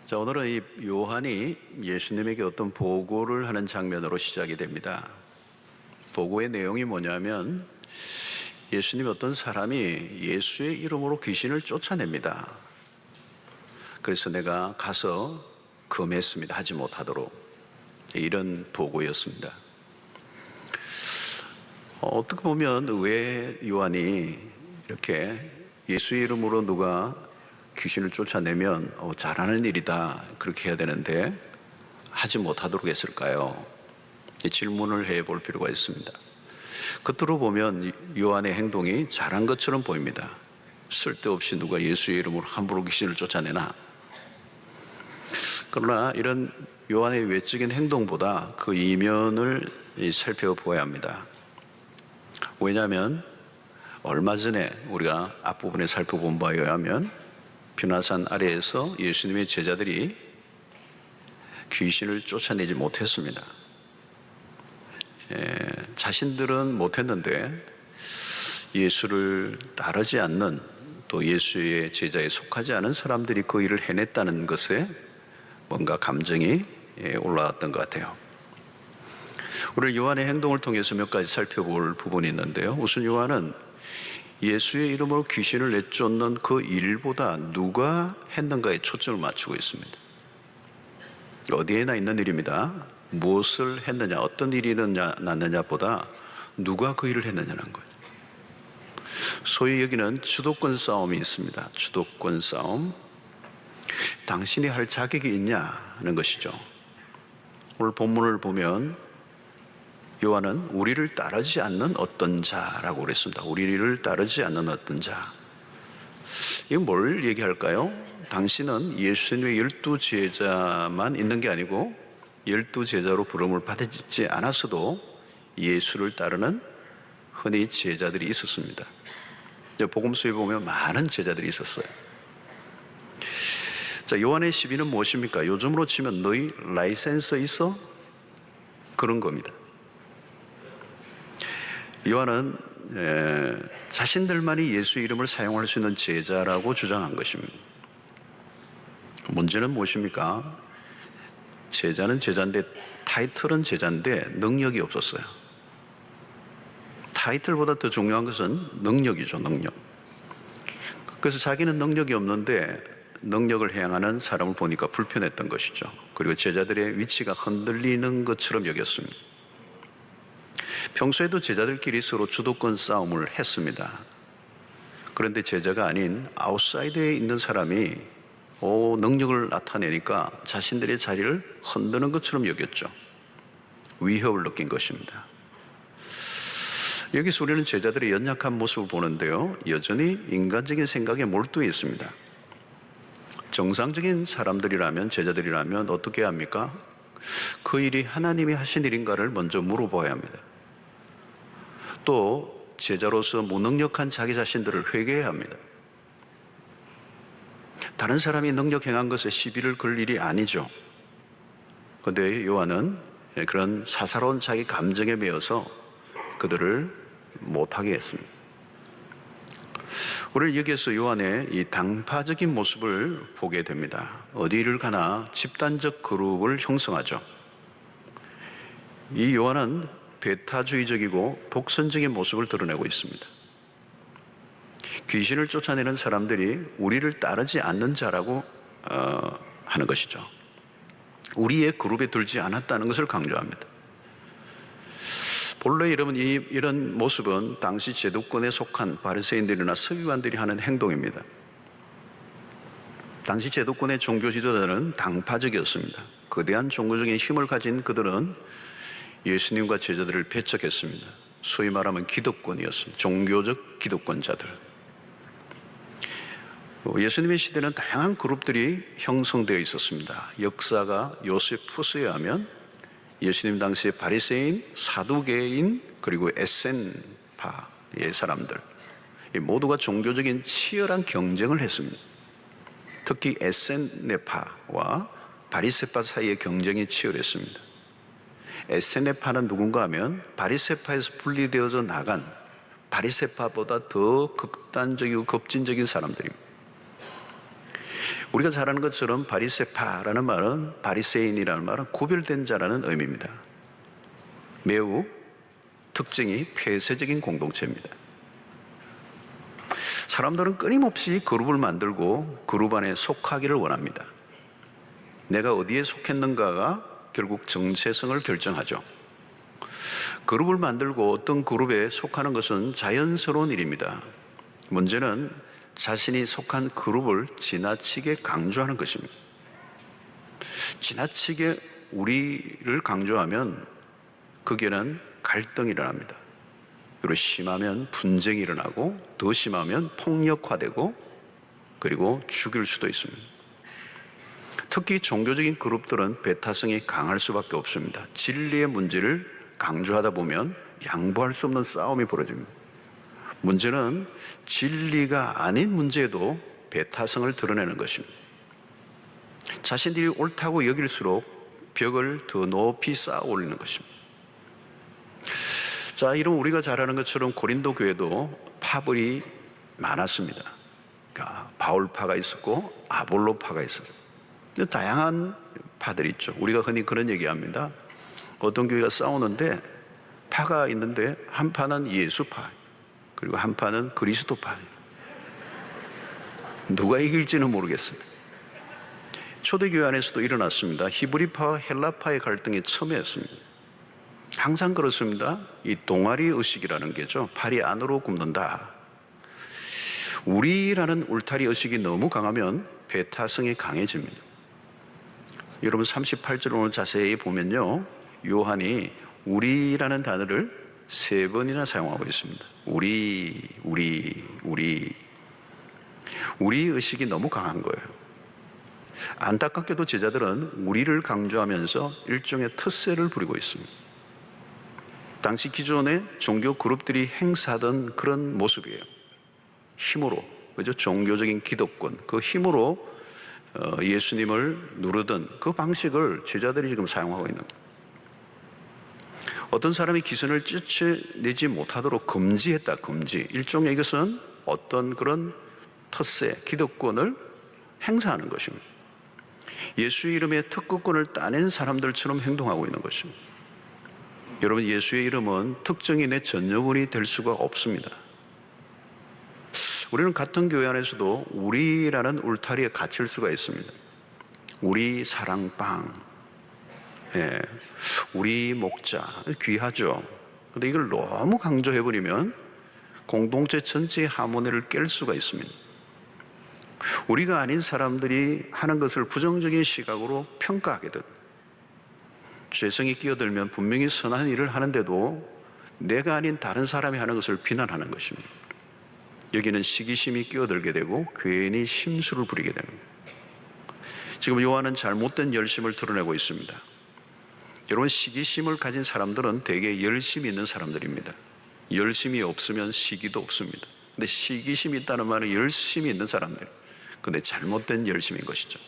자, 오늘은 이 요한이 예수님에게 어떤 보고를 하는 장면으로 시작이 됩니다. 보고의 내용이 뭐냐면 예수님 어떤 사람이 예수의 이름으로 귀신을 쫓아냅니다. 그래서 내가 가서 금했습니다. 하지 못하도록. 이런 보고였습니다. 어떻게 보면 왜 요한이 이렇게 예수의 이름으로 누가 귀신을 쫓아내면 잘하는 일이다 그렇게 해야 되는데 하지 못하도록 했을까요? 이 질문을 해볼 필요가 있습니다. 겉으로 보면 요한의 행동이 잘한 것처럼 보입니다. 쓸데없이 누가 예수의 이름으로 함부로 귀신을 쫓아내나? 그러나 이런 요한의 외적인 행동보다 그 이면을 살펴보아야 합니다. 왜냐하면 얼마 전에 우리가 앞부분에 살펴본 바에 의하면 비나산 아래에서 예수님의 제자들이 귀신을 쫓아내지 못했습니다. 자신들은 못했는데 예수를 따르지 않는, 또 예수의 제자에 속하지 않은 사람들이 그 일을 해냈다는 것에 뭔가 감정이 올라왔던 것 같아요. 우리 요한의 행동을 통해서 몇 가지 살펴볼 부분이 있는데요. 우선 요한은 예수의 이름으로 귀신을 내쫓는 그 일보다 누가 했는가에 초점을 맞추고 있습니다. 어디에나 있는 일입니다. 무엇을 했느냐, 어떤 일이 났느냐보다 누가 그 일을 했느냐는 거예요. 소위 여기는 주도권 싸움이 있습니다. 주도권 싸움. 당신이 할 자격이 있냐는 것이죠. 오늘 본문을 보면 요한은 우리를 따르지 않는 어떤 자라고 그랬습니다. 우리를 따르지 않는 어떤 자. 이건 뭘 얘기할까요? 당신은 예수님의 12제자만 있는 게 아니고 12제자로 부름을 받지 않았어도 예수를 따르는 흔히 제자들이 있었습니다. 복음서에 보면 많은 제자들이 있었어요. 자, 요한의 시비는 무엇입니까? 요즘으로 치면 너희 라이센스 있어? 그런 겁니다. 요한은 자신들만이 예수의 이름을 사용할 수 있는 제자라고 주장한 것입니다. 문제는 무엇입니까? 제자는 제자인데, 타이틀은 제자인데 능력이 없었어요. 타이틀보다 더 중요한 것은 능력이죠, 능력. 그래서 자기는 능력이 없는데 능력을 행하는 사람을 보니까 불편했던 것이죠. 그리고 제자들의 위치가 흔들리는 것처럼 여겼습니다. 평소에도 제자들끼리 서로 주도권 싸움을 했습니다. 그런데 제자가 아닌 아웃사이드에 있는 사람이 능력을 나타내니까 자신들의 자리를 흔드는 것처럼 여겼죠. 위협을 느낀 것입니다. 여기서 우리는 제자들의 연약한 모습을 보는데요, 여전히 인간적인 생각에 몰두해 있습니다. 정상적인 사람들이라면, 제자들이라면 어떻게 합니까? 그 일이 하나님이 하신 일인가를 먼저 물어봐야 합니다. 또 제자로서 무능력한 자기 자신들을 회개해야 합니다. 다른 사람이 능력 행한 것에 시비를 걸 일이 아니죠. 그런데 요한은 그런 사사로운 자기 감정에 매여서 그들을 못하게 했습니다. 우리는 여기에서 요한의 이 당파적인 모습을 보게 됩니다. 어디를 가나 집단적 그룹을 형성하죠. 이 요한은 배타주의적이고 독선적인 모습을 드러내고 있습니다. 귀신을 쫓아내는 사람들이 우리를 따르지 않는 자라고 하는 것이죠. 우리의 그룹에 들지 않았다는 것을 강조합니다. 본래 이런 모습은 당시 제도권에 속한 바리새인들이나 서기관들이 하는 행동입니다. 당시 제도권의 종교 지도자들은 당파적이었습니다. 거대한 종교적인 힘을 가진 그들은 예수님과 제자들을 배척했습니다. 소위 말하면 기득권이었습니다. 종교적 기득권자들. 예수님의 시대는 다양한 그룹들이 형성되어 있었습니다. 역사가 요세푸스에 의하면 예수님 당시에 바리새인, 사두개인, 그리고 에센파의 사람들, 모두가 종교적인 치열한 경쟁을 했습니다. 특히 에센네파와 바리새파 사이의 경쟁이 치열했습니다. 에센네파는 누군가 하면 바리새파에서 분리되어져 나간 바리새파보다 더 극단적이고 급진적인 사람들입니다. 우리가 잘 아는 것처럼 바리새파라는 말은, 바리새인이라는 말은 구별된 자라는 의미입니다. 매우 특징이 폐쇄적인 공동체입니다. 사람들은 끊임없이 그룹을 만들고 그룹 안에 속하기를 원합니다. 내가 어디에 속했는가가 결국 정체성을 결정하죠. 그룹을 만들고 어떤 그룹에 속하는 것은 자연스러운 일입니다. 문제는 자신이 속한 그룹을 지나치게 강조하는 것입니다. 지나치게 우리를 강조하면 거기에는 갈등이 일어납니다. 그리고 심하면 분쟁이 일어나고 더 심하면 폭력화되고 그리고 죽일 수도 있습니다. 특히 종교적인 그룹들은 배타성이 강할 수밖에 없습니다. 진리의 문제를 강조하다 보면 양보할 수 없는 싸움이 벌어집니다. 문제는 진리가 아닌 문제에도 배타성을 드러내는 것입니다. 자신들이 옳다고 여길수록 벽을 더 높이 쌓아 올리는 것입니다. 자, 이런 우리가 잘 아는 것처럼 고린도 교회도 파벌이 많았습니다. 그러니까 바울파가 있었고 아볼로파가 있었어요. 다양한 파들이 있죠. 우리가 흔히 그런 얘기합니다. 어떤 교회가 싸우는데 파가 있는데 한 파는 예수파, 그리고 한 파는 그리스도파. 누가 이길지는 모르겠습니다. 초대교회 안에서도 일어났습니다. 히브리파와 헬라파의 갈등이 첨예했습니다. 항상 그렇습니다. 이 동아리 의식이라는 게죠. 팔이 안으로 굽는다. 우리라는 울타리 의식이 너무 강하면 배타성이 강해집니다. 여러분 38절 오늘 자세히 보면요, 요한이 우리라는 단어를 3번이나 사용하고 있습니다. 우리 의식이 너무 강한 거예요. 안타깝게도 제자들은 우리를 강조하면서 일종의 텃세를 부리고 있습니다. 당시 기존의 종교 그룹들이 행사하던 그런 모습이에요. 힘으로, 그죠? 종교적인 기득권, 그 힘으로 예수님을 누르던 그 방식을 제자들이 지금 사용하고 있는 거예요. 어떤 사람이 기선을 쫓아내지 못하도록 금지했다, 금지. 일종의 이것은 어떤 그런 텃세, 기득권을 행사하는 것입니다. 예수의 이름에 특허권을 따낸 사람들처럼 행동하고 있는 것입니다. 여러분, 예수의 이름은 특정인의 전유물이 될 수가 없습니다. 우리는 같은 교회 안에서도 우리라는 울타리에 갇힐 수가 있습니다. 우리 사랑방, 우리 목자, 귀하죠. 그런데 이걸 너무 강조해버리면 공동체 전체의 하모니를 깰 수가 있습니다. 우리가 아닌 사람들이 하는 것을 부정적인 시각으로 평가하게 됩니다. 죄성이 끼어들면 분명히 선한 일을 하는데도 내가 아닌 다른 사람이 하는 것을 비난하는 것입니다. 여기는 시기심이 끼어들게 되고 괜히 심술을 부리게 됩니다. 지금 요한은 잘못된 열심을 드러내고 있습니다. 여러분, 시기심을 가진 사람들은 대개 열심이 있는 사람들입니다. 열심이 없으면 시기도 없습니다. 근데 시기심이 있다는 말은 열심이 있는 사람들, 근데 잘못된 열심인 것이죠.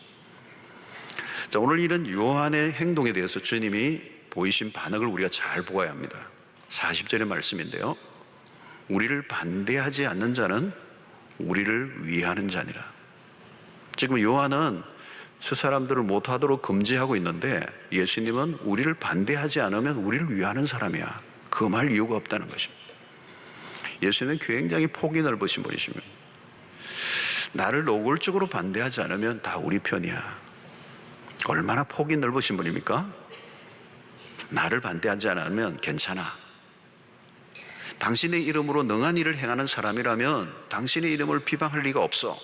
자, 오늘 이런 요한의 행동에 대해서 주님이 보이신 반응을 우리가 잘 보아야 합니다. 40절의 말씀인데요, 우리를 반대하지 않는 자는 우리를 위하는 자니라. 지금 요한은 저 사람들을 못하도록 금지하고 있는데 예수님은 우리를 반대하지 않으면 우리를 위하는 사람이야, 그 말 이유가 없다는 것입니다. 예수님은 굉장히 폭이 넓으신 분이십니다. 나를 노골적으로 반대하지 않으면 다 우리 편이야. 얼마나 폭이 넓으신 분입니까? 나를 반대하지 않으면 괜찮아. 당신의 이름으로 능한 일을 행하는 사람이라면 당신의 이름을 비방할 리가 없어.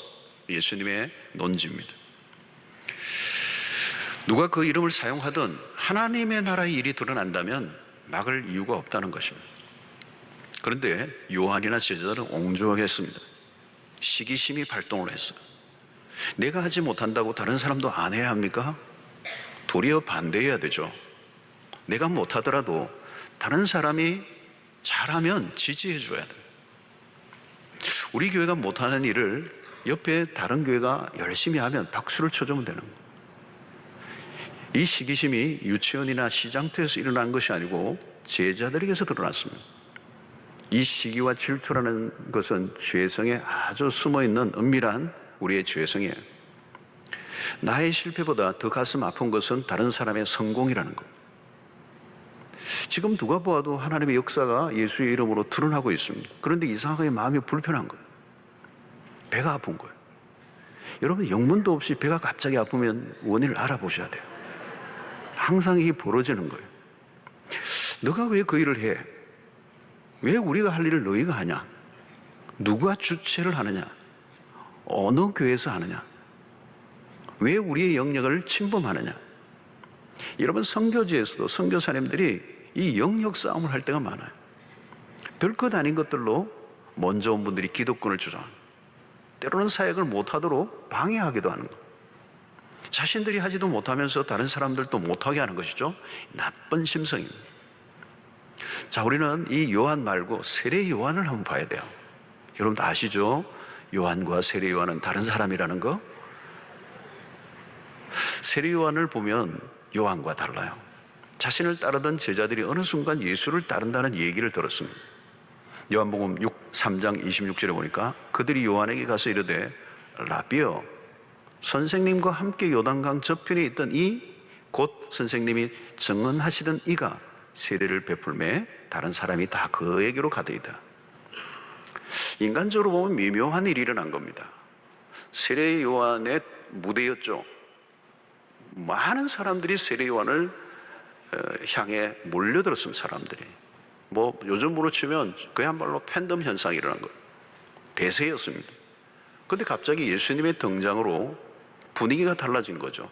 예수님의 논지입니다. 누가 그 이름을 사용하든 하나님의 나라의 일이 드러난다면 막을 이유가 없다는 것입니다. 그런데 요한이나 제자들은 옹졸했습니다. 시기심이 발동을 했어요. 내가 하지 못한다고 다른 사람도 안 해야 합니까? 도리어 반대해야 되죠. 내가 못하더라도 다른 사람이 잘하면 지지해 줘야 돼요. 우리 교회가 못하는 일을 옆에 다른 교회가 열심히 하면 박수를 쳐주면 되는 거예요. 이 시기심이 유치원이나 시장터에서 일어난 것이 아니고 제자들에게서 드러났습니다. 이 시기와 질투라는 것은 죄성에 아주 숨어있는 은밀한 우리의 죄성이에요. 나의 실패보다 더 가슴 아픈 것은 다른 사람의 성공이라는 것. 지금 누가 보아도 하나님의 역사가 예수의 이름으로 드러나고 있습니다. 그런데 이상하게 마음이 불편한 거예요. 배가 아픈 거예요. 여러분, 영문도 없이 배가 갑자기 아프면 원인을 알아보셔야 돼요. 항상 이게 벌어지는 거예요. 너가 왜 그 일을 해? 왜 우리가 할 일을 너희가 하냐? 누가 주체를 하느냐? 어느 교회에서 하느냐? 왜 우리의 영역을 침범하느냐? 여러분, 선교지에서도 선교사님들이 이 영역 싸움을 할 때가 많아요. 별것 아닌 것들로 먼저 온 분들이 기득권을 주장합니다. 때로는 사역을 못하도록 방해하기도 하는 것. 자신들이 하지도 못하면서 다른 사람들도 못하게 하는 것이죠. 나쁜 심성입니다. 자, 우리는 이 요한 말고 세례 요한을 한번 봐야 돼요. 여러분 다 아시죠? 요한과 세례 요한은 다른 사람이라는 거. 세례 요한을 보면 요한과 달라요. 자신을 따르던 제자들이 어느 순간 예수를 따른다는 얘기를 들었습니다. 요한복음 3장 26절에 보니까 그들이 요한에게 가서 이르되 라비여, 선생님과 함께 요단강 저편에 있던 이 곧 선생님이 증언하시던 이가 세례를 베풀매 다른 사람이 다 그에게로 가더이다. 인간적으로 보면 미묘한 일이 일어난 겁니다. 세례 요한의 무대였죠. 많은 사람들이 세례 요한을 향해 몰려들었습니다. 사람들이 뭐 요즘으로 치면 그야말로 팬덤 현상이 일어난 거예요. 대세였습니다. 그런데 갑자기 예수님의 등장으로 분위기가 달라진 거죠.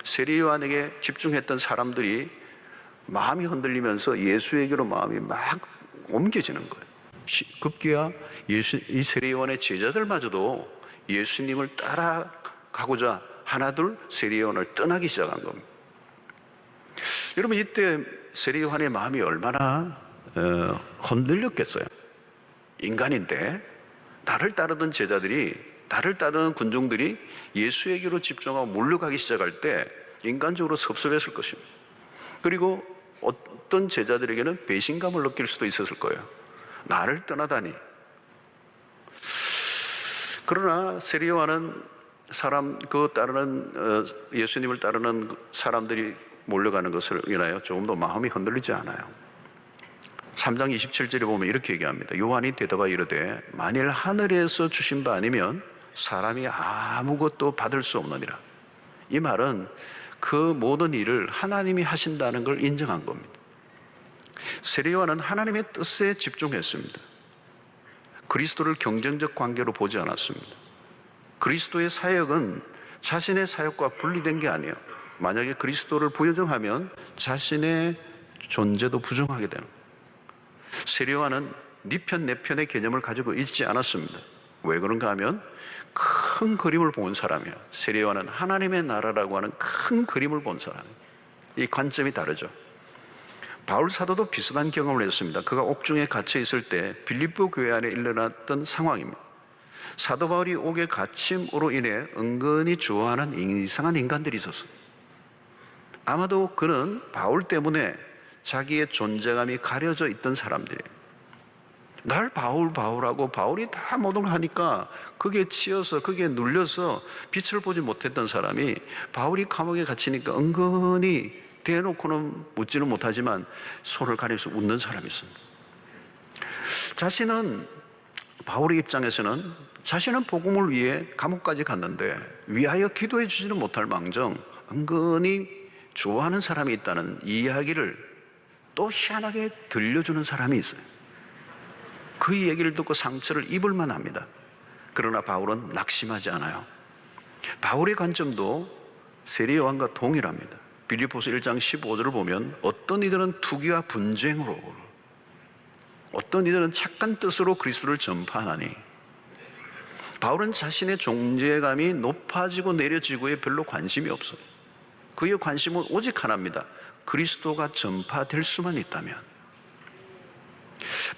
세례 요한에게 집중했던 사람들이 마음이 흔들리면서 예수에게로 마음이 막 옮겨지는 거예요. 급기야 이 세례 요한의 제자들마저도 예수님을 따라가고자 하나둘 세례 요한을 떠나기 시작한 겁니다. 여러분, 이때 세례 요한의 마음이 얼마나 흔들렸겠어요. 인간인데 나를 따르던 제자들이, 나를 따르는 군중들이 예수에게로 집중하고 몰려가기 시작할 때 인간적으로 섭섭했을 것입니다. 그리고 어떤 제자들에게는 배신감을 느낄 수도 있었을 거예요. 나를 떠나다니. 그러나 세례 요한은 예수님을 따르는 사람들이 몰려가는 것을 인하여 조금 더 마음이 흔들리지 않아요. 3장 27절에 보면 이렇게 얘기합니다. 요한이 대답하여 이르되 만일 하늘에서 주신 바 아니면 사람이 아무것도 받을 수 없느니라. 이 말은 그 모든 일을 하나님이 하신다는 걸 인정한 겁니다. 세례 요한은 하나님의 뜻에 집중했습니다. 그리스도를 경쟁적 관계로 보지 않았습니다. 그리스도의 사역은 자신의 사역과 분리된 게 아니에요. 만약에 그리스도를 부정하면 자신의 존재도 부정하게 되는 거예요. 세례 요한은 네 편 내 편의 개념을 가지고 있지 않았습니다. 왜 그런가 하면 큰 그림을 본 사람이에요. 세례 요한은 하나님의 나라라고 하는 큰 그림을 본 사람이에요. 이 관점이 다르죠. 바울 사도도 비슷한 경험을 했습니다. 그가 옥중에 갇혀 있을 때 빌립보 교회 안에 일어났던 상황입니다. 사도 바울이 옥에 갇힘으로 인해 은근히 좋아하는 이상한 인간들이 있었어요. 아마도 그는 바울 때문에 자기의 존재감이 가려져 있던 사람들이에요. 날 바울하고 바울이 다 모든 걸 하니까 그게 치여서 그게 눌려서 빛을 보지 못했던 사람이 바울이 감옥에 갇히니까 은근히 대놓고는 묻지는 못하지만 손을 가리면서 웃는 사람이 있습니다. 바울의 입장에서는 자신은 복음을 위해 감옥까지 갔는데 위하여 기도해 주지는 못할 망정 은근히 좋아하는 사람이 있다는 이야기를 또 희한하게 들려주는 사람이 있어요. 그 얘기를 듣고 상처를 입을 만합니다. 그러나 바울은 낙심하지 않아요. 바울의 관점도 세례 요한과 동일합니다. 빌립보서 1장 15절을 보면 어떤 이들은 투기와 분쟁으로, 어떤 이들은 착한 뜻으로 그리스도를 전파하나니, 바울은 자신의 존재감이 높아지고 내려지고에 별로 관심이 없어요. 그의 관심은 오직 하나입니다. 그리스도가 전파될 수만 있다면.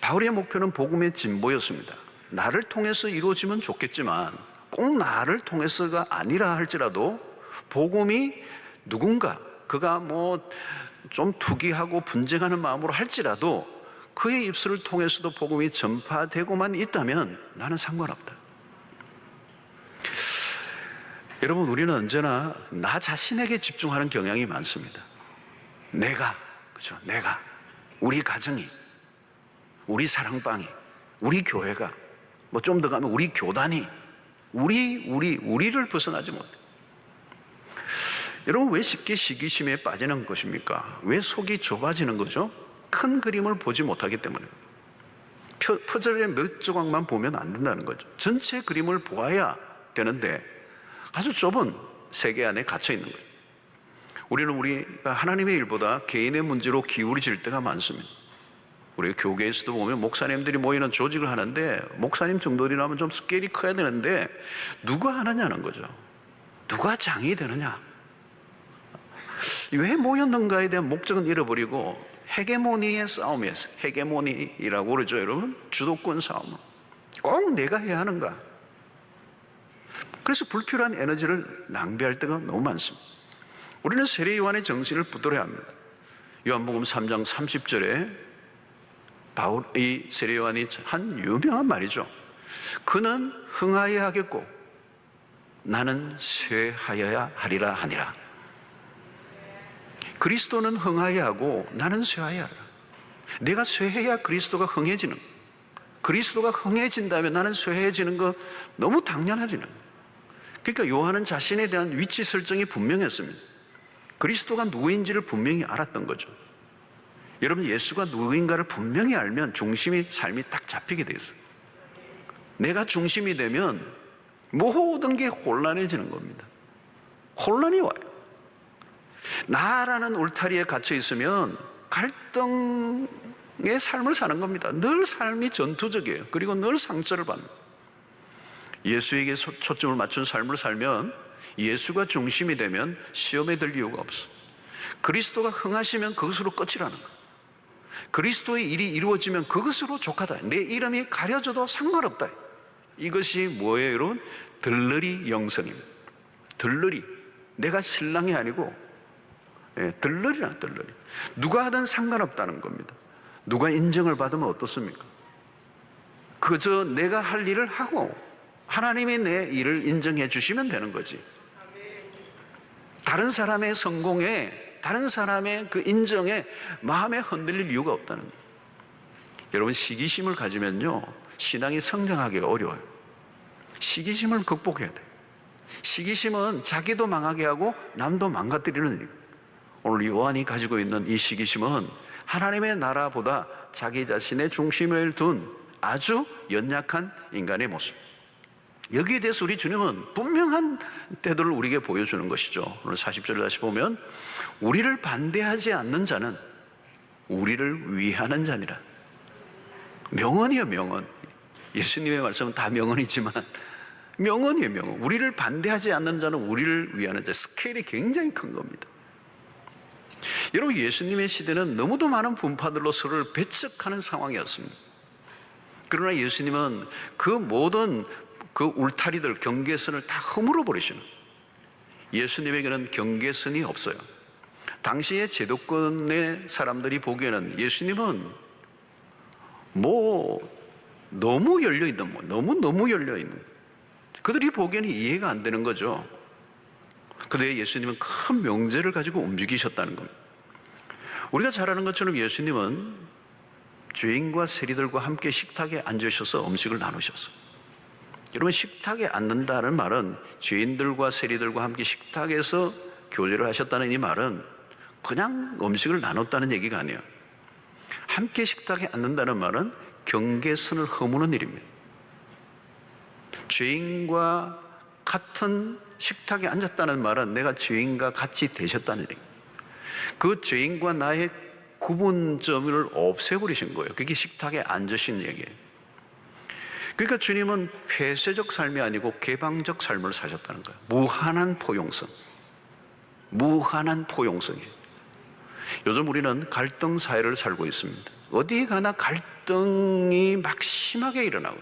바울의 목표는 복음의 진보였습니다. 나를 통해서 이루어지면 좋겠지만 꼭 나를 통해서가 아니라 할지라도 복음이 누군가, 그가 좀 투기하고 분쟁하는 마음으로 할지라도 그의 입술을 통해서도 복음이 전파되고만 있다면 나는 상관없다. 여러분, 우리는 언제나 나 자신에게 집중하는 경향이 많습니다. 내가, 그죠? 내가, 우리 가정이, 우리 사랑방이, 우리 교회가, 뭐 좀 더 가면 우리 교단이, 우리를 벗어나지 못해. 여러분, 왜 쉽게 시기심에 빠지는 것입니까? 왜 속이 좁아지는 거죠? 큰 그림을 보지 못하기 때문에. 퍼즐의 몇 조각만 보면 안 된다는 거죠. 전체 그림을 보아야 되는데 아주 좁은 세계 안에 갇혀 있는 거죠. 우리가 하나님의 일보다 개인의 문제로 기울어질 때가 많습니다. 우리 교계에서도 보면 목사님들이 모이는 조직을 하는데 목사님 정도이라면 좀 스케일이 커야 되는데 누가 하느냐는 거죠. 누가 장이 되느냐. 왜 모였는가에 대한 목적은 잃어버리고 헤게모니의 싸움이었어요. 헤게모니라고 그러죠, 여러분. 주도권 싸움. 꼭 내가 해야 하는가. 그래서 불필요한 에너지를 낭비할 때가 너무 많습니다. 우리는 세례 요한의 정신을 붙들어야 합니다. 요한복음 3장 30절에 이 세례 요한이 한 유명한 말이죠. 그는 흥하여야 하겠고 나는 쇠하여야 하리라 하니라. 그리스도는 흥하여야 하고 나는 쇠하여야 하라. 내가 쇠해야 그리스도가 흥해지는 거. 그리스도가 흥해진다면 나는 쇠해지는 거 너무 당연하지는. 그러니까 요한은 자신에 대한 위치 설정이 분명했습니다. 그리스도가 누구인지를 분명히 알았던 거죠. 여러분, 예수가 누구인가를 분명히 알면 삶이 딱 잡히게 돼 있어요. 내가 중심이 되면 모든 게 혼란해지는 겁니다. 혼란이 와요. 나라는 울타리에 갇혀 있으면 갈등의 삶을 사는 겁니다. 늘 삶이 전투적이에요. 그리고 늘 상처를 받는. 예수에게 초점을 맞춘 삶을 살면, 예수가 중심이 되면 시험에 들 이유가 없어. 그리스도가 흥하시면 그것으로 끝이라는 거예요. 그리스도의 일이 이루어지면 그것으로 족하다. 내 이름이 가려져도 상관없다. 이것이 뭐예요, 여러분? 들러리 영성입니다. 들러리. 내가 신랑이 아니고 들러리란 들러리. 누가 하든 상관없다는 겁니다. 누가 인정을 받으면 어떻습니까? 그저 내가 할 일을 하고 하나님이 내 일을 인정해 주시면 되는 거지. 다른 사람의 성공에, 다른 사람의 그 인정에 마음에 흔들릴 이유가 없다는 거예요. 여러분, 시기심을 가지면요 신앙이 성장하기가 어려워요. 시기심을 극복해야 돼요. 시기심은 자기도 망하게 하고 남도 망가뜨리는 일이에요. 오늘 요한이 가지고 있는 이 시기심은 하나님의 나라보다 자기 자신의 중심을 둔 아주 연약한 인간의 모습. 여기에 대해서 우리 주님은 분명한 태도를 우리에게 보여주는 것이죠. 오늘 40절을 다시 보면 우리를 반대하지 않는 자는 우리를 위하는 자니라. 명언이에요, 명언. 예수님의 말씀은 다 명언이지만 명언이에요, 명언. 우리를 반대하지 않는 자는 우리를 위하는 자. 스케일이 굉장히 큰 겁니다. 여러분, 예수님의 시대는 너무도 많은 분파들로 서로를 배척하는 상황이었습니다. 그러나 예수님은 그 모든 그 울타리들, 경계선을 다 허물어 버리시는, 예수님에게는 경계선이 없어요. 당시의 제도권의 사람들이 보기에는 예수님은 너무 열려있는, 너무 열려있는, 그들이 보기에는 이해가 안 되는 거죠. 그런데 예수님은 큰 명제를 가지고 움직이셨다는 겁니다. 우리가 잘 아는 것처럼 예수님은 죄인과 세리들과 함께 식탁에 앉으셔서 음식을 나누셨어요. 여러분, 식탁에 앉는다는 말은 죄인들과 세리들과 함께 식탁에서 교제를 하셨다는 이 말은 그냥 음식을 나눴다는 얘기가 아니에요. 함께 식탁에 앉는다는 말은 경계선을 허무는 일입니다. 죄인과 같은 식탁에 앉았다는 말은 내가 죄인과 같이 되셨다는 얘기입니다. 그 죄인과 나의 구분점을 없애버리신 거예요. 그게 식탁에 앉으신 얘기예요. 그러니까 주님은 폐쇄적 삶이 아니고 개방적 삶을 사셨다는 거예요. 무한한 포용성. 무한한 포용성이에요. 요즘 우리는 갈등 사회를 살고 있습니다. 어디 가나 갈등이 막 심하게 일어나고,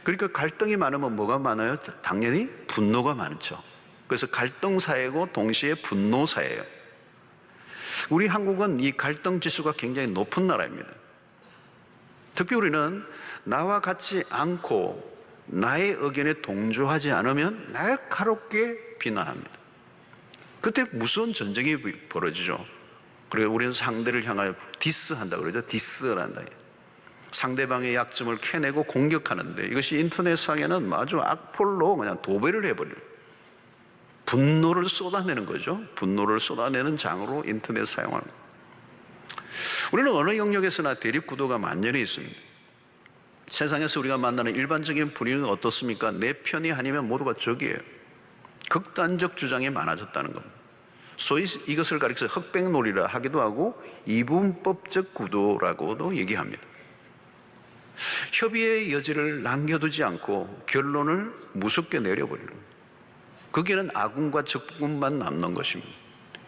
그러니까 갈등이 많으면 뭐가 많아요? 당연히 분노가 많죠. 그래서 갈등 사회고 동시에 분노 사회예요. 우리 한국은 이 갈등 지수가 굉장히 높은 나라입니다. 특히 우리는 나와 같지 않고 나의 의견에 동조하지 않으면 날카롭게 비난합니다. 그때 무서운 전쟁이 벌어지죠. 그리고 우리는 상대를 향하여 디스한다 그러죠. 디스를 한다. 상대방의 약점을 캐내고 공격하는데, 이것이 인터넷상에는 아주 악플로 그냥 도배를 해버려요. 분노를 쏟아내는 거죠. 분노를 쏟아내는 장으로 인터넷 사용합니다. 우리는 어느 영역에서나 대립구도가 만연히 있습니다. 세상에서 우리가 만나는 일반적인 분위기는 어떻습니까? 내 편이 아니면 모두가 적이에요. 극단적 주장이 많아졌다는 겁니다. 소위 이것을 가리켜 흑백놀이라 하기도 하고 이분법적 구도라고도 얘기합니다. 협의의 여지를 남겨두지 않고 결론을 무섭게 내려버리는 거예요. 거기에는 아군과 적군만 남는 것입니다.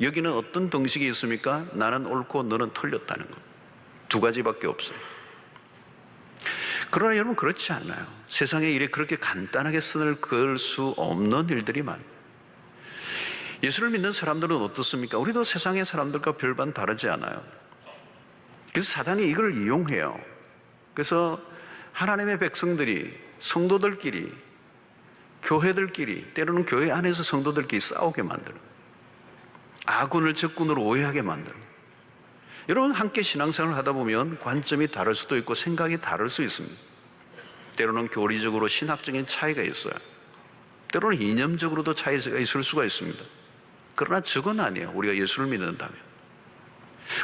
여기는 어떤 등식이 있습니까? 나는 옳고 너는 틀렸다는 것. 두 가지밖에 없어요. 그러나 여러분, 그렇지 않아요. 세상에 일에 그렇게 간단하게 선을 그을 수 없는 일들이 많아요. 예수를 믿는 사람들은 어떻습니까? 우리도 세상의 사람들과 별반 다르지 않아요. 그래서 사단이 이걸 이용해요. 그래서 하나님의 백성들이, 성도들끼리, 교회들끼리, 때로는 교회 안에서 성도들끼리 싸우게 만드는, 아군을 적군으로 오해하게 만드는. 여러분, 함께 신앙생활을 하다 보면 관점이 다를 수도 있고 생각이 다를 수 있습니다. 때로는 교리적으로 신학적인 차이가 있어요. 때로는 이념적으로도 차이가 있을 수가 있습니다. 그러나 저건 아니에요. 우리가 예수를 믿는다면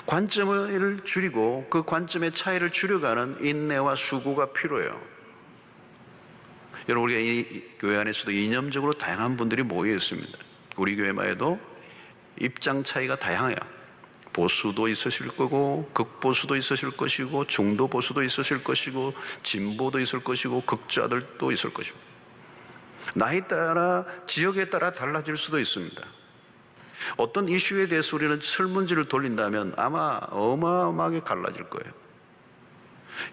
관점을 줄이고 그 관점의 차이를 줄여가는 인내와 수고가 필요해요. 여러분, 우리가 이 교회 안에서도 이념적으로 다양한 분들이 모여 있습니다. 우리 교회마에도 입장 차이가 다양해요. 보수도 있으실 거고 극보수도 있으실 것이고 중도 보수도 있으실 것이고 진보도 있을 것이고 극좌들도 있을 것이고, 나이 따라 지역에 따라 달라질 수도 있습니다. 어떤 이슈에 대해서 우리는 설문지를 돌린다면 아마 어마어마하게 갈라질 거예요.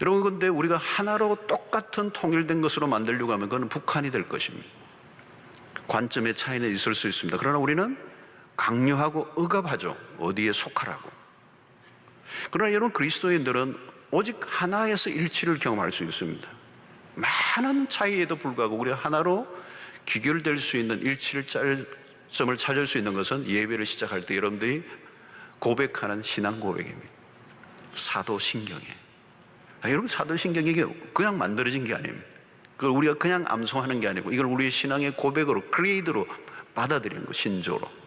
여러분, 그런데 우리가 하나로 똑같은 통일된 것으로 만들려고 하면 그건 북한이 될 것입니다. 관점의 차이는 있을 수 있습니다. 그러나 우리는 강요하고 억압하죠. 어디에 속하라고. 그러나 여러분, 그리스도인들은 오직 하나에서 일치를 경험할 수 있습니다. 많은 차이에도 불구하고 우리가 하나로 귀결될 수 있는 일치점을 찾을 수 있는 것은 예배를 시작할 때 여러분들이 고백하는 신앙 고백입니다. 사도신경에. 여러분, 사도신경이 그냥 만들어진 게 아닙니다. 그걸 우리가 그냥 암송하는 게 아니고 이걸 우리의 신앙의 고백으로, 크리에이드로 받아들이는 거, 신조로.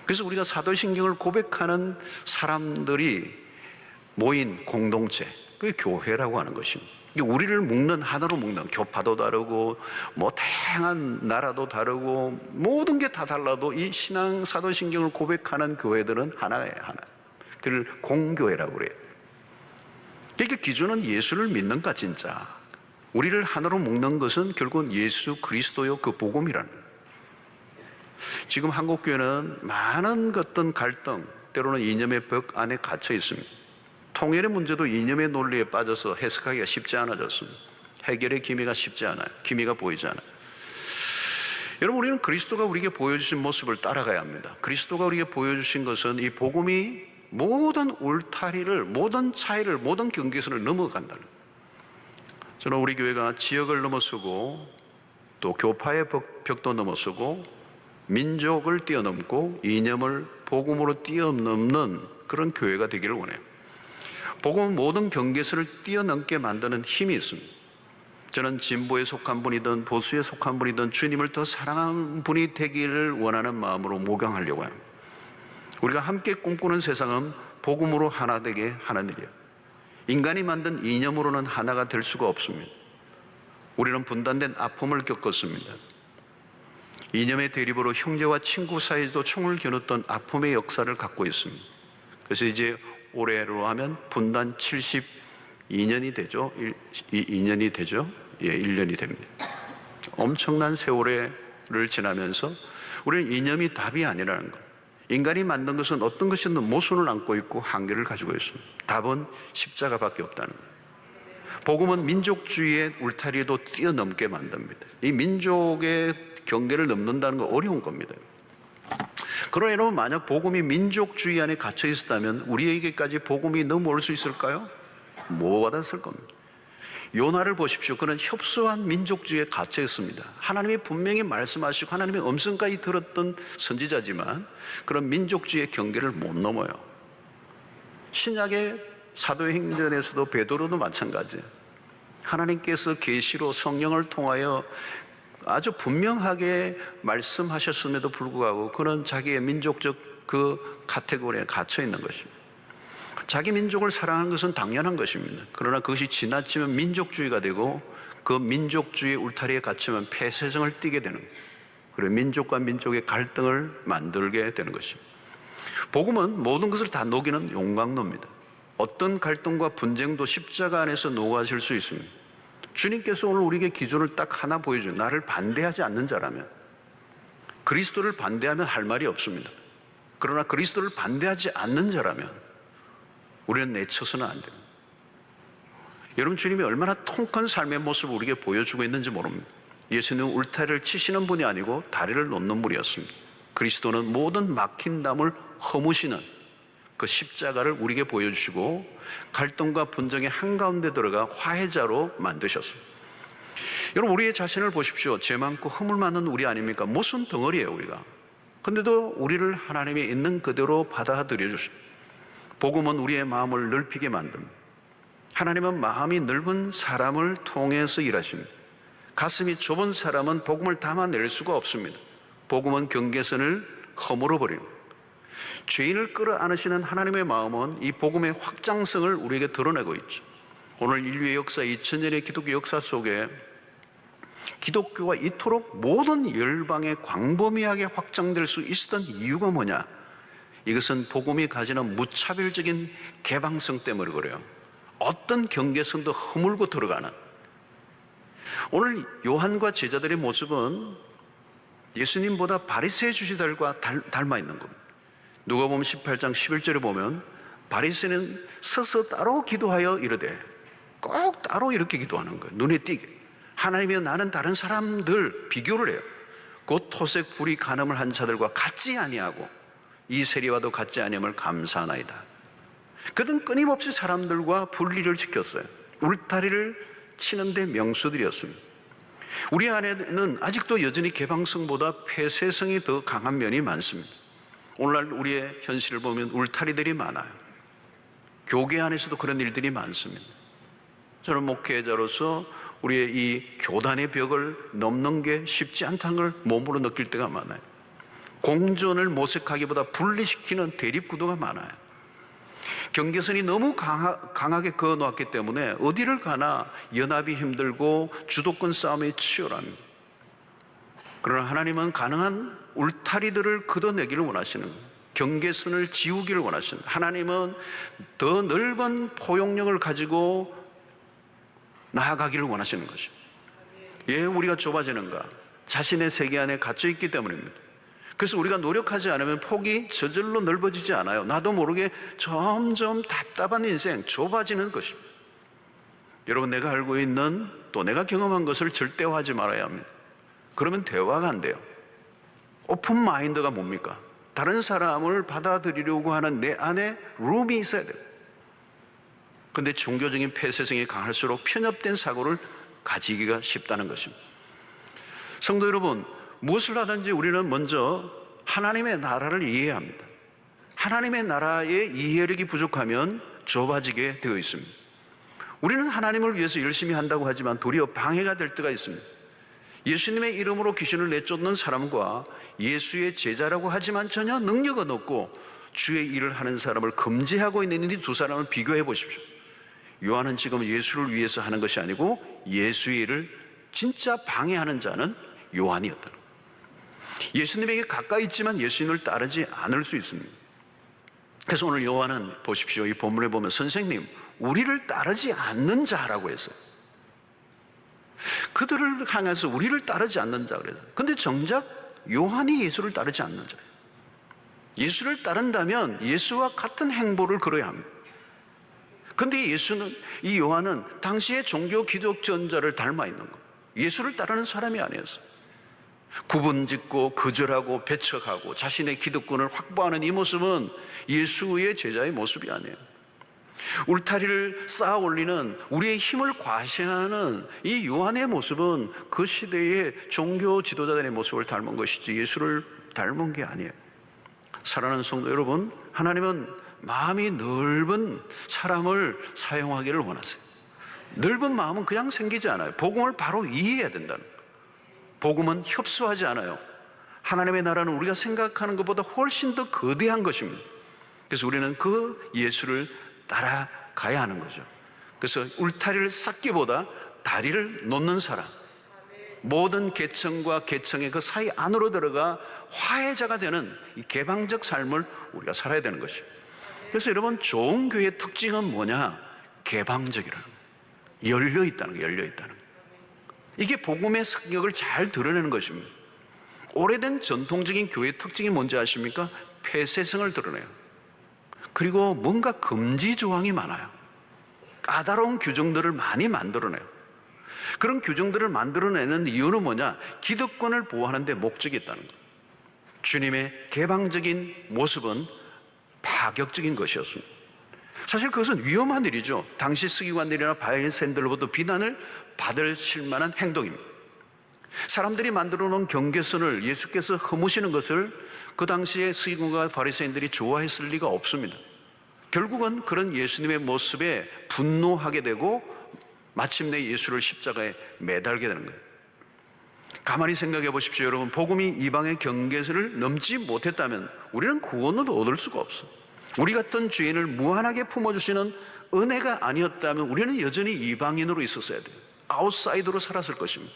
그래서 우리가 사도신경을 고백하는 사람들이 모인 공동체, 그게 교회라고 하는 것입니다. 우리를 묶는, 하나로 묶는, 교파도 다르고 뭐 다양한 나라도 다르고 모든 게 다 달라도 이 신앙 사도신경을 고백하는 교회들은 하나예요. 하나. 그를 공교회라고 그래요. 그러니까 기준은 예수를 믿는 것. 진짜 우리를 하나로 묶는 것은 결국은 예수 그리스도요, 그 복음이라는 거예요. 지금 한국교회는 많은 어떤 갈등, 때로는 이념의 벽 안에 갇혀 있습니다. 통일의 문제도 이념의 논리에 빠져서 해석하기가 쉽지 않아졌습니다. 해결의 기미가 쉽지 않아요. 기미가 보이지 않아요. 여러분, 우리는 그리스도가 우리에게 보여주신 모습을 따라가야 합니다. 그리스도가 우리에게 보여주신 것은 이 복음이 모든 울타리를, 모든 차이를, 모든 경계선을 넘어간다는 거예요. 저는 우리 교회가 지역을 넘어서고 또 교파의 벽도 넘어서고 민족을 뛰어넘고 이념을 복음으로 뛰어넘는 그런 교회가 되기를 원해요. 복음은 모든 경계선을 뛰어넘게 만드는 힘이 있습니다. 저는 진보에 속한 분이든 보수에 속한 분이든 주님을 더 사랑하는 분이 되기를 원하는 마음으로 모경하려고 합니다. 우리가 함께 꿈꾸는 세상은 복음으로 하나 되게 하는 일이에요. 인간이 만든 이념으로는 하나가 될 수가 없습니다. 우리는 분단된 아픔을 겪었습니다. 이념의 대립으로 형제와 친구 사이에도 총을 겨눴던 아픔의 역사를 갖고 있습니다. 그래서 이제 올해로 하면 분단 72년이 되죠. 2년이 되죠. 예, 1년이 됩니다. 엄청난 세월을 지나면서 우리는 이념이 답이 아니라는 것. 인간이 만든 것은 어떤 것이든 모순을 안고 있고 한계를 가지고 있습니다. 답은 십자가밖에 없다는 거예요. 복음은 민족주의의 울타리에도 뛰어넘게 만듭니다. 이 민족의 경계를 넘는다는 건 어려운 겁니다. 그러나 여러분, 만약 복음이 민족주의 안에 갇혀 있었다면 우리에게까지 복음이 넘어올 수 있을까요? 못 받았을 겁니다. 요나를 보십시오. 그는 협소한 민족주의에 갇혀 있습니다. 하나님이 분명히 말씀하시고 하나님의 음성까지 들었던 선지자지만 그런 민족주의의 경계를 못 넘어요. 신약의 사도행전에서도 베드로도 마찬가지예요. 하나님께서 계시로 성령을 통하여 아주 분명하게 말씀하셨음에도 불구하고 그는 자기의 민족적 그 카테고리에 갇혀 있는 것입니다. 자기 민족을 사랑하는 것은 당연한 것입니다. 그러나 그것이 지나치면 민족주의가 되고 그 민족주의 울타리에 갇히면 폐쇄성을 띠게 되는 거예요. 그리고 민족과 민족의 갈등을 만들게 되는 것입니다. 복음은 모든 것을 다 녹이는 용광로입니다. 어떤 갈등과 분쟁도 십자가 안에서 녹아질 수 있습니다. 주님께서 오늘 우리에게 기준을 딱 하나 보여줘요. 나를 반대하지 않는 자라면, 그리스도를 반대하면 할 말이 없습니다. 그러나 그리스도를 반대하지 않는 자라면 우리는 내쳐서는 안 됩니다. 여러분, 주님이 얼마나 통큰 삶의 모습을 우리에게 보여주고 있는지 모릅니다. 예수님은 울타리를 치시는 분이 아니고 다리를 놓는 분이었습니다. 그리스도는 모든 막힌 담을 허무시는 그 십자가를 우리에게 보여주시고 갈등과 분쟁의 한가운데 들어가 화해자로 만드셨습니다. 여러분, 우리의 자신을 보십시오. 죄 많고 허물 많은 우리 아닙니까? 무슨 덩어리예요 우리가. 근데도 우리를 하나님이 있는 그대로 받아들여 주십니다. 복음은 우리의 마음을 넓히게 만듭니다. 하나님은 마음이 넓은 사람을 통해서 일하십니다. 가슴이 좁은 사람은 복음을 담아낼 수가 없습니다. 복음은 경계선을 허물어 버립니다. 죄인을 끌어안으시는 하나님의 마음은 이 복음의 확장성을 우리에게 드러내고 있죠. 오늘 인류의 역사, 2000년의 기독교 역사 속에 기독교가 이토록 모든 열방에 광범위하게 확장될 수 있었던 이유가 뭐냐? 이것은 복음이 가지는 무차별적인 개방성 때문에 그래요. 어떤 경계선도 허물고 들어가는. 오늘 요한과 제자들의 모습은 예수님보다 바리새의 주지들과 닮아 있는 겁니다. 누가복음 18장 11절에 보면 바리새는 서서 따로 기도하여 이르되, 꼭 따로 이렇게 기도하는 거예요. 눈에 띄게. 하나님이여, 나는 다른 사람들 비교를 해요. 곧 토색 불이 간음을 한 자들과 같지 아니하고 이 세리와도 같지 아니함을 감사하나이다. 그들은 끊임없이 사람들과 분리를 지켰어요. 울타리를 치는데 명수들이었습니다. 우리 안에는 아직도 여전히 개방성보다 폐쇄성이 더 강한 면이 많습니다. 오늘날 우리의 현실을 보면 울타리들이 많아요. 교계 안에서도 그런 일들이 많습니다. 저는 목회자로서 우리의 이 교단의 벽을 넘는 게 쉽지 않다는 걸 몸으로 느낄 때가 많아요. 공존을 모색하기보다 분리시키는 대립구도가 많아요. 경계선이 너무 강하게 그어놓았기 때문에 어디를 가나 연합이 힘들고 주도권 싸움이 치열합니다. 그러나 하나님은 가능한 울타리들을 걷어내기를 원하시는 거예요. 경계선을 지우기를 원하시는 거예요. 하나님은 더 넓은 포용력을 가지고 나아가기를 원하시는 것이죠. 왜 우리가 좁아지는가? 자신의 세계 안에 갇혀 있기 때문입니다. 그래서 우리가 노력하지 않으면 폭이 저절로 넓어지지 않아요. 나도 모르게 점점 답답한 인생, 좁아지는 것입니다. 여러분, 내가 알고 있는 또 내가 경험한 것을 절대화하지 말아야 합니다. 그러면 대화가 안 돼요. 오픈 마인드가 뭡니까? 다른 사람을 받아들이려고 하는 내 안에 룸이 있어야 돼요. 그런데 종교적인 폐쇄성이 강할수록 편협된 사고를 가지기가 쉽다는 것입니다. 성도 여러분, 무엇을 하든지 우리는 먼저 하나님의 나라를 이해해야 합니다. 하나님의 나라의 이해력이 부족하면 좁아지게 되어 있습니다. 우리는 하나님을 위해서 열심히 한다고 하지만 도리어 방해가 될 때가 있습니다. 예수님의 이름으로 귀신을 내쫓는 사람과 예수의 제자라고 하지만 전혀 능력은 없고 주의 일을 하는 사람을 금지하고 있는 이 두 사람을 비교해 보십시오. 요한은 지금 예수를 위해서 하는 것이 아니고 예수의 일을 진짜 방해하는 자는 요한이었다. 예수님에게 가까이 있지만 예수님을 따르지 않을 수 있습니다. 그래서 오늘 요한은 보십시오. 이 본문에 보면 선생님, 우리를 따르지 않는 자라고 했어요. 그들을 향해서 우리를 따르지 않는 자 그래요. 근데 정작 요한이 예수를 따르지 않는 자예요. 예수를 따른다면 예수와 같은 행보를 걸어야 합니다. 근데 이 요한은 당시의 종교 기독전자를 닮아 있는 거예요. 예수를 따르는 사람이 아니었어요. 구분짓고 거절하고 배척하고 자신의 기득권을 확보하는 이 모습은 예수의 제자의 모습이 아니에요. 울타리를 쌓아 올리는 우리의 힘을 과시하는 이 요한의 모습은 그 시대의 종교 지도자들의 모습을 닮은 것이지 예수를 닮은 게 아니에요. 사랑하는 성도 여러분, 하나님은 마음이 넓은 사람을 사용하기를 원하세요. 넓은 마음은 그냥 생기지 않아요. 복음을 바로 이해해야 된다는 거예요. 복음은 협소하지 않아요. 하나님의 나라는 우리가 생각하는 것보다 훨씬 더 거대한 것입니다. 그래서 우리는 그 예수를 따라가야 하는 거죠. 그래서 울타리를 쌓기보다 다리를 놓는 사람, 모든 계층과 계층의 그 사이 안으로 들어가 화해자가 되는 이 개방적 삶을 우리가 살아야 되는 것이죠. 그래서 여러분, 좋은 교회의 특징은 뭐냐? 개방적이라는 거예요. 열려있다는 거예요. 열려있다는 거예요. 이게 복음의 성격을 잘 드러내는 것입니다. 오래된 전통적인 교회의 특징이 뭔지 아십니까? 폐쇄성을 드러내요. 그리고 뭔가 금지 조항이 많아요. 까다로운 규정들을 많이 만들어내요. 그런 규정들을 만들어내는 이유는 뭐냐? 기득권을 보호하는 데 목적이 있다는 거예요. 주님의 개방적인 모습은 파격적인 것이었습니다. 사실 그것은 위험한 일이죠. 당시 서기관들이나 바리새인들로부터 비난을 받을 실만한 행동입니다. 사람들이 만들어 놓은 경계선을 예수께서 허무시는 것을 그 당시에 서기관과 바리새인들이 좋아했을 리가 없습니다. 결국은 그런 예수님의 모습에 분노하게 되고 마침내 예수를 십자가에 매달게 되는 거예요. 가만히 생각해 보십시오. 여러분, 복음이 이방의 경계선을 넘지 못했다면 우리는 구원을 얻을 수가 없어요. 우리 같은 죄인을 무한하게 품어주시는 은혜가 아니었다면 우리는 여전히 이방인으로 있었어야 돼요. 아웃사이더로 살았을 것입니다.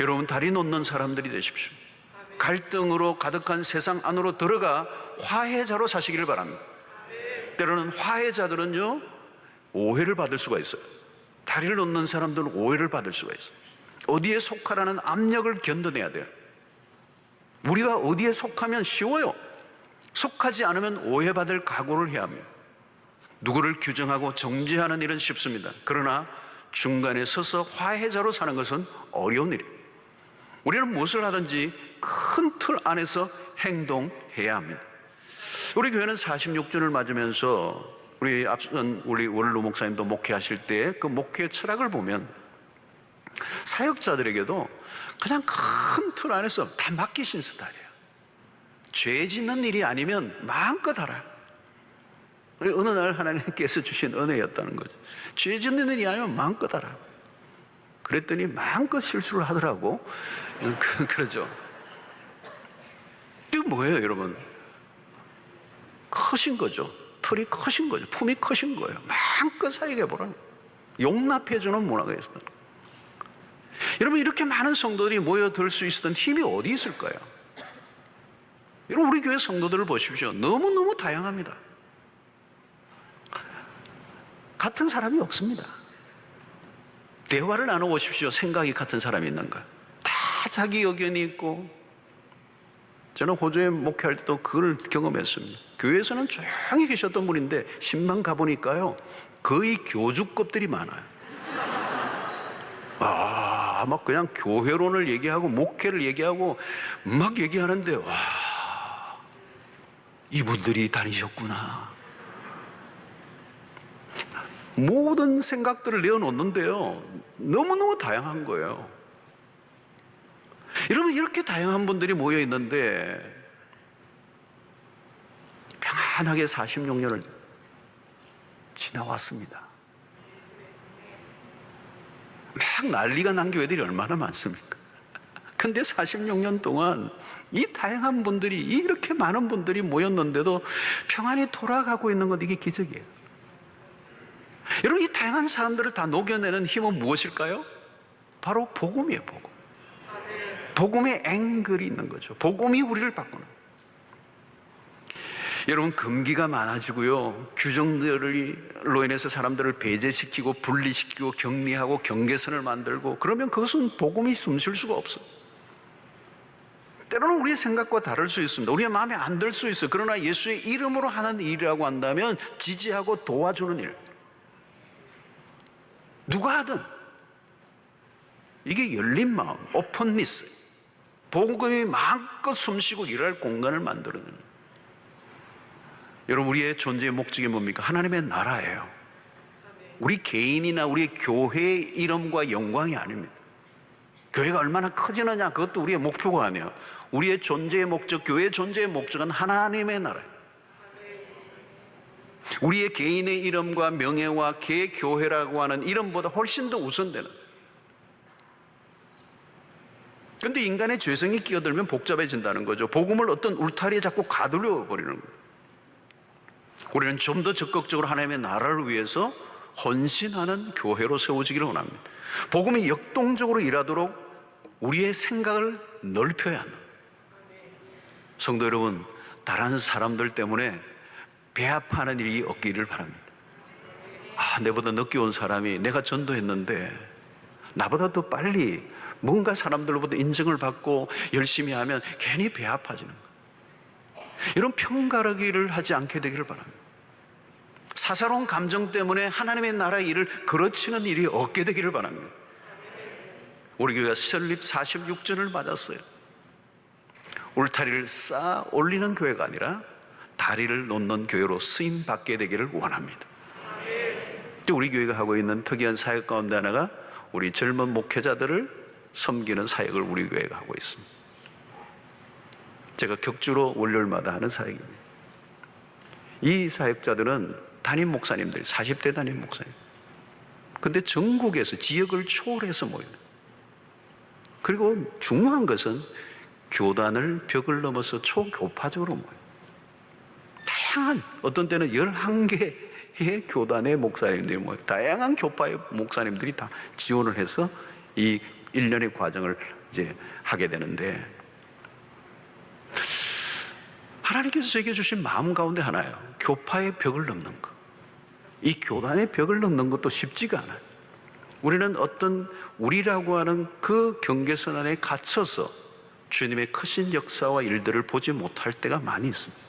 여러분, 다리 놓는 사람들이 되십시오. 갈등으로 가득한 세상 안으로 들어가 화해자로 사시기를 바랍니다. 때로는 화해자들은요, 오해를 받을 수가 있어요. 다리를 놓는 사람들은 오해를 받을 수가 있어요. 어디에 속하라는 압력을 견뎌내야 돼요. 우리가 어디에 속하면 쉬워요. 속하지 않으면 오해받을 각오를 해야 합니다. 누구를 규정하고 정죄하는 일은 쉽습니다. 그러나 중간에 서서 화해자로 사는 것은 어려운 일이에요. 우리는 무엇을 하든지 큰 틀 안에서 행동해야 합니다. 우리 교회는 46주를 맞으면서 우리 앞선 우리 원로 목사님도 목회하실 때 그 목회 철학을 보면 사역자들에게도 그냥 큰 틀 안에서 다 맡기신 스타일이에요. 죄 짓는 일이 아니면 마음껏 하라. 어느 날 하나님께서 주신 은혜였다는 거죠. 죄 짓는 일이 아니면 마음껏 하라. 그랬더니 마음껏 실수를 하더라고. 그러죠. 이게 뭐예요, 여러분? 커신 거죠. 틀이 커신 거죠. 품이 커신 거예요. 마음껏 사역해 보라는 거예요. 용납해주는 문화가 있어요. 여러분, 이렇게 많은 성도들이 모여들 수 있었던 힘이 어디 있을까요? 여러분, 우리 교회 성도들을 보십시오. 너무너무 다양합니다. 같은 사람이 없습니다. 대화를 나눠보십시오. 생각이 같은 사람이 있는가? 다 자기 의견이 있고. 저는 호주에 목회할 때도 그걸 경험했습니다. 교회에서는 조용히 계셨던 분인데 신방 가보니까요, 거의 교주급들이 많아요. 막 그냥 교회론을 얘기하고 목회를 얘기하고 막 얘기하는데, 와, 이분들이 다니셨구나. 모든 생각들을 내어놓는데요, 너무너무 다양한 거예요. 여러분, 이렇게 다양한 분들이 모여 있는데 평안하게 46년을 지나왔습니다. 막 난리가 난 교회들이 얼마나 많습니까? 근데 46년 동안 이 다양한 분들이, 이렇게 많은 분들이 모였는데도 평안히 돌아가고 있는 것, 이게 기적이에요. 여러분, 이 다양한 사람들을 다 녹여내는 힘은 무엇일까요? 바로 복음이에요. 복음. 복음의 앵글이 있는 거죠. 복음이 우리를 바꾸는. 여러분, 금기가 많아지고요, 규정들로 인해서 사람들을 배제시키고 분리시키고 격리하고 경계선을 만들고, 그러면 그것은 복음이 숨쉴 수가 없어요. 때로는 우리의 생각과 다를 수 있습니다. 우리의 마음에 안 들 수 있어요. 그러나 예수의 이름으로 하는 일이라고 한다면 지지하고 도와주는 일, 누가 하든 이게 열린 마음, 오픈니스, 복음이 마음껏 숨쉬고 일할 공간을 만들어내는. 여러분, 우리의 존재의 목적이 뭡니까? 하나님의 나라예요. 우리 개인이나 우리 교회의 이름과 영광이 아닙니다. 교회가 얼마나 커지느냐, 그것도 우리의 목표가 아니에요. 우리의 존재의 목적, 교회의 존재의 목적은 하나님의 나라예요. 우리의 개인의 이름과 명예와 개교회라고 하는 이름보다 훨씬 더 우선되는. 그런데 인간의 죄성이 끼어들면 복잡해진다는 거죠. 복음을 어떤 울타리에 자꾸 가두려 버리는 거예요. 우리는 좀 더 적극적으로 하나님의 나라를 위해서 헌신하는 교회로 세워지기를 원합니다. 복음이 역동적으로 일하도록 우리의 생각을 넓혀야 한다. 성도 여러분, 다른 사람들 때문에 배합하는 일이 없기를 바랍니다. 내보다 늦게 온 사람이 내가 전도했는데 나보다 더 빨리 뭔가 사람들로부터 인정을 받고 열심히 하면 괜히 배합해지는 거예요. 이런 편가르기를 하지 않게 되기를 바랍니다. 사사로운 감정 때문에 하나님의 나라의 일을 그르치는 일이 없게 되기를 바랍니다. 우리 교회가 설립 46주년을 맞았어요. 울타리를 쌓아 올리는 교회가 아니라 다리를 놓는 교회로 쓰임 받게 되기를 원합니다. 또 우리 교회가 하고 있는 특이한 사역 가운데 하나가 우리 젊은 목회자들을 섬기는 사역을 우리 교회가 하고 있습니다. 제가 격주로 월요일마다 하는 사역입니다. 이 사역자들은 담임 목사님들, 40대 담임 목사님. 근데 전국에서 지역을 초월해서 모입니다. 그리고 중요한 것은 교단을 벽을 넘어서 초교파적으로 모여요. 다양한, 어떤 때는 11개의 교단의 목사님들이 모여요. 다양한 교파의 목사님들이 다 지원을 해서 이 1년의 과정을 이제 하게 되는데, 하나님께서 저에게 주신 마음 가운데 하나예요. 교파의 벽을 넘는 것. 이 교단의 벽을 넘는 것도 쉽지가 않아요. 우리는 어떤 우리라고 하는 그 경계선 안에 갇혀서 주님의 크신 역사와 일들을 보지 못할 때가 많이 있습니다.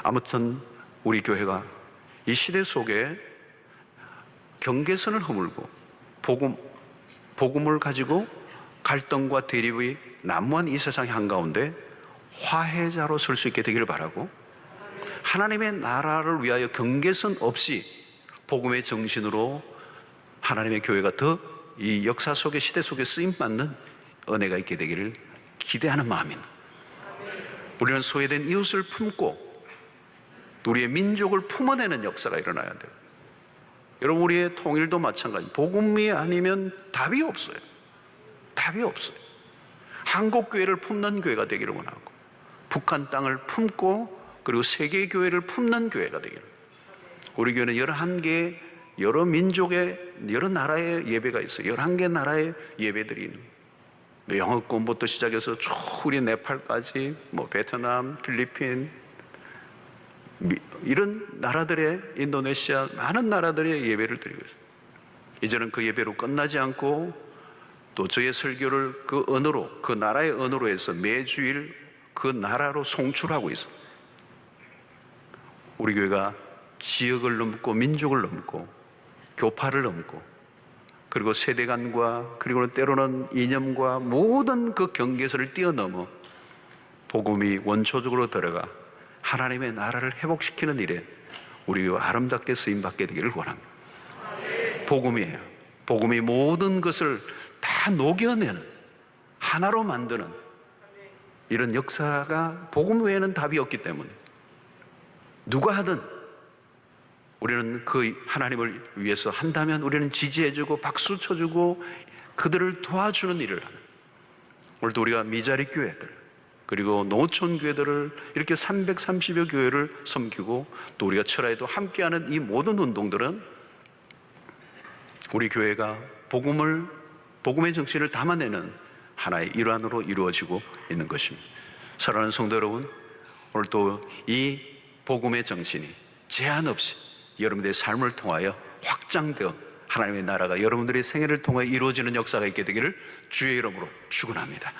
아무튼 우리 교회가 이 시대 속에 경계선을 허물고 복음을 가지고 갈등과 대립이 난무한 이 세상의 한가운데 화해자로 설 수 있게 되기를 바라고, 하나님의 나라를 위하여 경계선 없이 복음의 정신으로 하나님의 교회가 더 이 역사 속에, 시대 속에 쓰임받는 은혜가 있게 되기를 기대하는 마음입니다. 우리는 소외된 이웃을 품고 우리의 민족을 품어내는 역사가 일어나야 돼요. 여러분, 우리의 통일도 마찬가지. 복음이 아니면 답이 없어요. 답이 없어요. 한국 교회를 품는 교회가 되기를 원하고, 북한 땅을 품고 그리고 세계 교회를 품는 교회가 되기를. 우리 교회는 11개 여러 민족의 여러 나라의 예배가 있어요. 11개 나라의 예배들이 있는, 영어권부터 시작해서 쭉 우리 네팔까지, 베트남, 필리핀, 이런 나라들의, 인도네시아, 많은 나라들의 예배를 드리고 있어요. 이제는 그 예배로 끝나지 않고 또 저의 설교를 그 언어로, 그 나라의 언어로 해서 매주일 그 나라로 송출하고 있어요. 우리 교회가 지역을 넘고 민족을 넘고 교파를 넘고 그리고 세대 간과 그리고 때로는 이념과 모든 그 경계선을 뛰어넘어 복음이 원초적으로 들어가 하나님의 나라를 회복시키는 일에 우리 교회가 아름답게 쓰임받게 되기를 원합니다. 복음이에요. 복음이 모든 것을 다 녹여내는, 하나로 만드는 이런 역사가 복음 외에는 답이 없기 때문에 누가 하든 우리는 그 하나님을 위해서 한다면 우리는 지지해주고 박수 쳐주고 그들을 도와주는 일을 하는, 오늘도 우리가 미자리 교회들 그리고 농어촌 교회들을 이렇게 330여 교회를 섬기고 또 우리가 철야에도 함께하는 이 모든 운동들은 우리 교회가 복음의 정신을 담아내는 하나의 일환으로 이루어지고 있는 것입니다. 사랑하는 성도 여러분, 오늘 또 이 복음의 정신이 제한 없이 여러분들의 삶을 통하여 확장되어 하나님의 나라가 여러분들의 생애를 통해 이루어지는 역사가 있게 되기를 주의 이름으로 축원합니다.